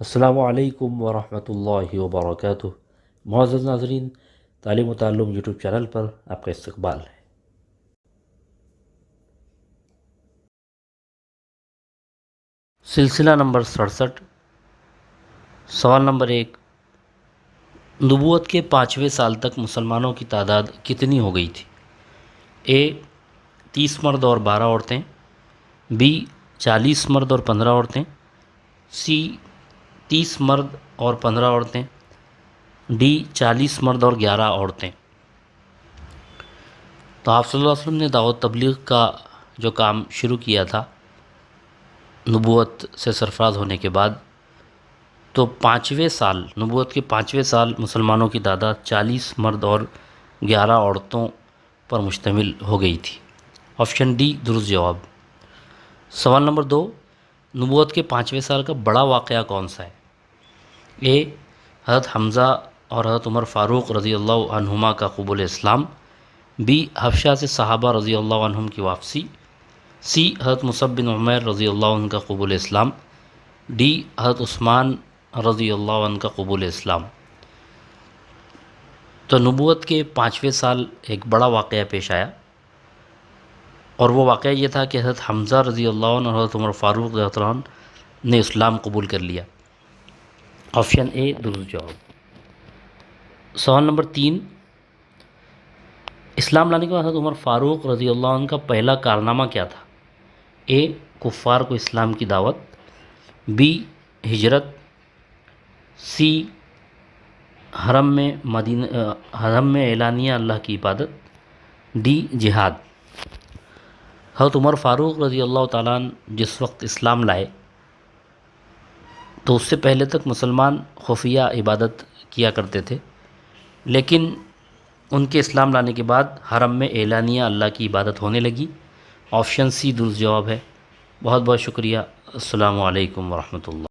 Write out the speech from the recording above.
السلام علیکم ورحمۃ اللہ وبرکاتہ۔ معزز ناظرین، تعلیم و تعلم یوٹیوب چینل پر آپ کا استقبال ہے۔ سلسلہ نمبر 67، سوال نمبر 1، نبوت کے 5ویں سال تک مسلمانوں کی تعداد کتنی ہو گئی تھی؟ اے 30 مرد اور 12 عورتیں، بی 40 مرد اور 15 عورتیں، سی 30 مرد اور 15 عورتیں، ڈی 40 مرد اور 11 عورتیں۔ تو آپ صلی اللہ علیہ وسلم نے دعوت تبلیغ کا جو کام شروع کیا تھا نبوت سے سرفراز ہونے کے بعد، تو 5ویں سال، نبوت کے 5ویں سال مسلمانوں کی تعداد 40 مرد اور 11 عورتوں پر مشتمل ہو گئی تھی۔ آپشن ڈی درست جواب۔ سوال نمبر 2، نبوت کے 5ویں سال کا بڑا واقعہ کون سا ہے؟ اے حضرت حمزہ اور حضرت عمر فاروق رضی اللہ عنہما کا قبول اسلام، بی حبشہ سے صحابہ رضی اللہ عنہم کی واپسی، سی حضرت مصعب بن عمیر رضی اللہ عنہ کا قبول اسلام، ڈی حضرت عثمان رضی اللہ عنہ کا قبول اسلام۔ تو نبوت کے 5ویں سال ایک بڑا واقعہ پیش آیا، اور وہ واقعہ یہ تھا کہ حضرت حمزہ رضی اللہ عنہ اور حضرت عمر فاروق رضی اللہ عنہ نے اسلام قبول کر لیا۔ آپشن اے درست جواب۔ سوال نمبر 3، اسلام لانے کے بعد حضرت عمر فاروق رضی اللہ عنہ کا پہلا کارنامہ کیا تھا؟ اے کفار کو اسلام کی دعوت، بی ہجرت، سی حرم میں اعلانیہ اللہ کی عبادت، ڈی جہاد۔ حضرت عمر فاروق رضی اللہ تعالیٰ عنہ جس وقت اسلام لائے تو اس سے پہلے تک مسلمان خفیہ عبادت کیا کرتے تھے، لیکن ان کے اسلام لانے کے بعد حرم میں اعلانیہ اللہ کی عبادت ہونے لگی۔ آپشن سی درست جواب ہے۔ بہت بہت شکریہ۔ السلام علیکم ورحمۃ اللہ۔